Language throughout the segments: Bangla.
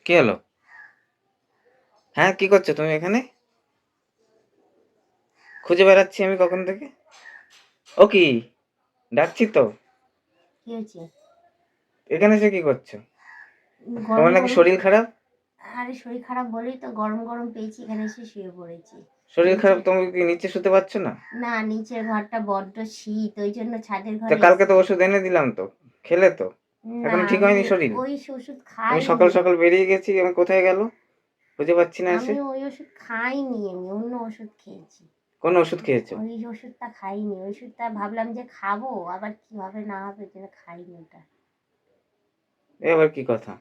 কি হলো? হ্যাঁ, কি করছো তুমি এখানে? খুঁজে বেড়াচ্ছি আমি কখন থেকে। ও কি, ডাকছি তো। কি হয়েছে? এখানে এসে কি করছো? গরম তোমার নাকি গরম। শরীর খারাপ? আরে শরীর খারাপ বলেই তো গরম গরম পেয়েছি, এখানে এসে শুয়ে পড়েছি। শরীর নিচে, খারাপ, তুমি কি নিচে শুতে পারছো না? না নিচের ঘরটা বড্ড শীত, ওই জন্য ছাদের তো ঘরে কালকে তো এসেছি। ওষুধ এনে দিলাম তো, খেলে তো? না এখনো ঠিক আমি হয়নি শরীর? ওই ওষুধ আমি সকাল খাইনি। সকাল বেরিয়ে গেছি, আমি কোথায় গেল খুঁজে পাচ্ছি না এসে। আমি ওই ওষুধ খাইনি, আমি অন্য ওষুধ খেয়েছি। কোন ওষুধ খেয়েছো? ওই ওষুধটা খাইনি, ওই ওষুধটা ভাবলাম যে খাবো, আবার কি হবে না হবে, ওই জন্য খাইনি ওটা। এ আবার কি কথা?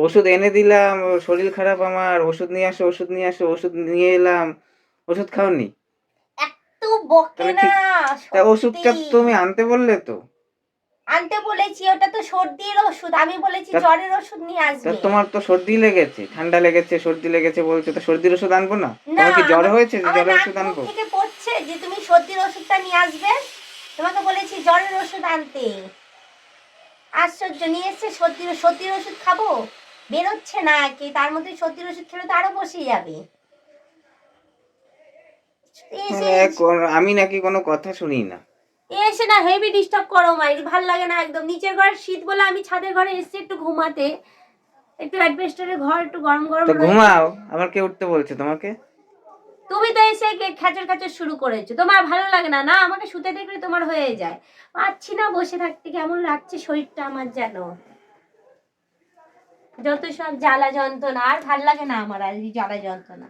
ওষুধ এনে দিলাম, শরীর খারাপ আমার, ওষুধ নিয়ে আসো, ওষুধ নিয়ে আসো, ওষুধ নিয়ে এলাম, ওষুধ খাওনি? এত বকে তাহলে না, ঠিক, তা সত্যি। ওষুধটা তুমি আনতে বললে তো। আনতে বলেছি, ওটা তো সর্দির ওষুধ, আমি বলেছি তা জ্বরের ওষুধ নিয়ে তা আসবে। তোমার তো সর্দি লেগেছে, ঠান্ডা লেগেছে, সর্দি লেগেছে বলছো, তো সর্দির ওষুধ আনবো না? না, তোমার কি জ্বর আমার হয়েছে যে আমার জ্বরের নাক ওষুধ মুখ আনবো? থেকে পড়ছে যে তুমি সর্দির ওষুধটা নিয়ে আসবে। তোমাকে বলেছি জ্বরের ওষুধ আনতে। আশ্চর্য, নিয়ে এসছে সর্দির সর্দির ওষুধ খাবো, বেরোচ্ছে না কি, তার মধ্যে সর্দির ওষুধ খেলে তো আরো বসে যাবে। এসে আমি নাকি কোনো কথা শুনি না? এসে না হেভি ডিস্টার্ব করো মাই, ভাল লাগে না একদম। নিচের ঘরে শীত বলে আমি ছাদের ঘরে এসেছি একটু ঘুমাতে, একটু অ্যাডভেস্টারের ঘর একটু গরম গরম তো রয়েছে। ঘুমাও, আবার কে উঠতে বলছে তোমাকে? তুমি তো এসে খ্যাচর খ্যাচর শুরু করেছো, তোমার ভালো লাগে না? না আমাকে শুতে দেখলে তোমার হয়ে যায়। পাচ্ছি না বসে থাকতে, কেমন লাগছে শরীরটা আমার যেন, যত সব জ্বালা যন্ত্রণা, আর ভাল লাগে না আমার আর এই জ্বালা যন্ত্রণা।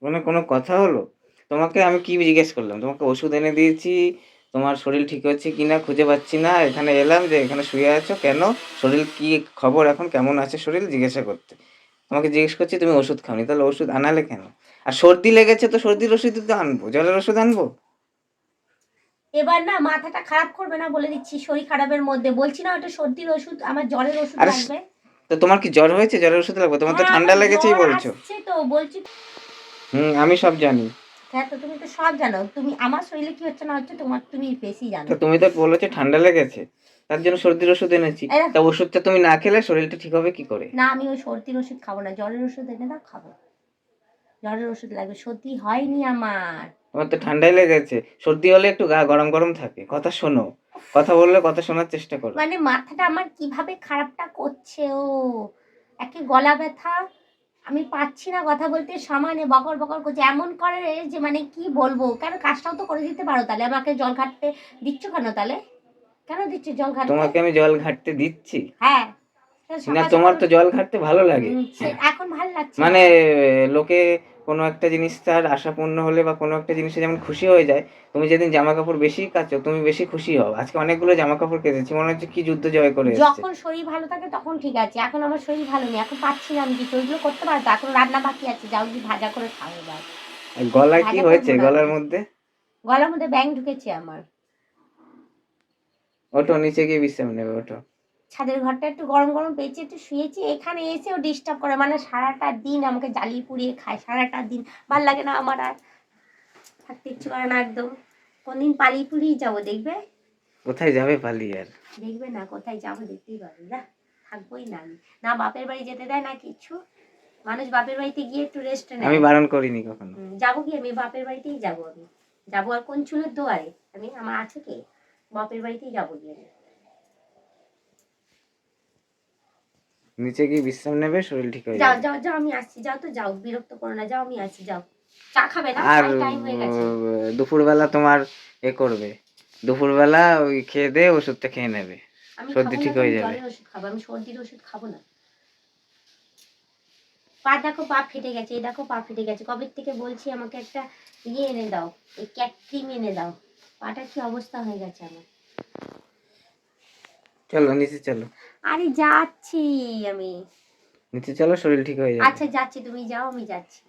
মানে কোনো কথা হলো? তোমাকে আমি কি জিজ্ঞেস করলাম? তোমাকে ওষুধ এনে দিয়েছি, তোমার শরীর ঠিক হচ্ছে কিনা খুঁজে পাচ্ছি না, এখানে এলাম যে এখানে শুয়ে আছো কেন, শরীর কি খবর, এখন কেমন আছে শরীর জিজ্ঞাসা করতে। তোমাকে জিজ্ঞেস করছি তুমি ওষুধ খাওনি, তাহলে ওষুধ আনালে কেন? আর সর্দি লেগেছে তো সর্দির ওষুধই তো আনবো, জ্বরের ওষুধ আনবো? এবার না মাথাটা খারাপ করবে না বলে দিচ্ছি, শরীর খারাপের মধ্যে বলছি না ওটা সর্দির ওষুধ, আমার জ্বরের ওষুধ আর লাগবে। তো তোমার কি জ্বর হয়েছে, জ্বরের ওষুধ লাগবে? তোমার তো হ্যাঁ ঠান্ডা আমার লেগেছেই জ্বর বলছো। আসছে তো বলছি। আমি সব জানি। হ্যাঁ তো তুমি তো সব জানো, তুমি আমার শরীরে কি হচ্ছে না হচ্ছে তোমার তুমি বেশি জানো। তো তুমি তো বলেছো ঠান্ডা লেগেছে, তার জন্য সর্দির ওষুধ এনেছি। এই তা দেখো, ওষুধটা তুমি না খেলে শরীরটা ঠিক হবে কি করে? না আমি ওই সর্দির ওষুধ খাবো না, জ্বরের ওষুধ এনে দাও খাবো। জ্বরের ওষুধ লাগবে, সর্দি হয়নি আমার। তোমার তো ঠান্ডাই লেগেছে, সর্দি হলে একটু গা গরম গরম থাকে, কথা শোনো, কথা বললে কথা শোনার চেষ্টা করো। মানে মাথাটা আমার কিভাবে খারাপটা করছে ও, একে গলা ব্যথা, আমি পাচ্ছি না কথা বলতে, সমানে বকর বকর করছে, এমন করে যে মানে কি বলবো। কেন কাজটাও তো করে দিতে পারো, তাহলে আমাকে জল ঘাটতে দিচ্ছ কেন তাহলে, কেন দিচ্ছ জল ঘাটতে? তোমাকে আমি জল ঘাটতে দিচ্ছি? হ্যাঁ, না, সকাল তোমার সকাল। তো জল ঘাটতে ভালো লাগে। এখন ভাল লাগছে না। মানে লোকে কোনো একটা জিনিস তার আশাপূর্ণ হলে বা কোনো একটা জিনিসে যেমন খুশি হয়ে যায়, তুমি যেদিন জামা কাপড় বেশি কাচো তুমি বেশি খুশি হও। আজকে অনেকগুলো জামা কাপড় কেচেছি, মনে হচ্ছে কি যুদ্ধ জয় করে এসছে। যখন শরীর ভালো থাকে তখন ঠিক আছে, এখন আমার শরীর ভালো নেই, এখন পাচ্ছি না আমি কিছু, ওইগুলো করতে পারতো। এখন রান্না বাকি আছে, যাও কি ভাজা করে খাও এবার। আর গলায় কি ভাজা হয়েছে করবো না গলার আমি। মধ্যে? গলার মধ্যে ব্যাঙ ঢুকেছে আমার। ওঠো, নিচে গিয়ে বিশ্রাম নেবে, ওঠো। ছাদের ঘরটা একটু গরম গরম পেয়েছি, একটু শুয়েছি, এখানে এসেও ডিস্টার্ব করে, মানে সারাটা দিন আমাকে জ্বালিয়ে পুড়িয়ে খায় সারাটা দিন। ভাল লাগে না আমার আর থাকতে ইচ্ছে করে না একদম। কোনদিন পালিয়ে পুলিয়ে যাবো দেখবে। কোথায় যাবে পালিয়ে আর? দেখবে না কোথায় যাবো, দেখতেই পাবে না, থাকবোই না আমি। না বাপের বাড়ি যেতে দেয় না কিচ্ছু, মানুষ বাপের বাড়িতে গিয়ে একটু রেস্ট আমি নেয়। বারণ করিনি কখনো। যাবো কি আমি বাপের বাড়িতেই যাবো, আমি যাবো আর কোন চুলের দোয়ারে, আমি আমার আছে কে, বাপের বাড়িতেই যাবো গিয়ে আমি। নিচে গিয়ে বিশ্রাম নেবে, শরীর ঠিক হয়ে যাও যাবে। যাও যাও, আমি আসছি, যাও তো যাও, বিরক্ত করো না, যাও আমি আসছি, যাও। চা খাবে না, আর চায়ের টাইম হয়ে গেছে। দুপুরবেলা তোমার করবে, দুপুরবেলা ওই খেয়ে দিয়ে ওষুধটা খেয়ে নেবে, আমি সর্দি খাবো না ঠিক তো, আমি হয়ে যাবে। জ্বরের ওষুধ খাবো, আমি সর্দির ওষুধ খাবো না। পা দেখো, পা ফেটে গেছে, এই দেখো পা ফেটে গেছে, কবে থেকে বলছি আমাকে একটা ইয়ে এনে দাও, এই ক্যাট ক্রিম এনে দাও, পাটা কি অবস্থা হয়ে গেছে আমার। চলো নিচে চলো। আরে যাচ্ছি আমি। নিচে চলো, শরীর ঠিক হয়ে যাবে। আচ্ছা যাচ্ছি, তুমি যাও আমি যাচ্ছি।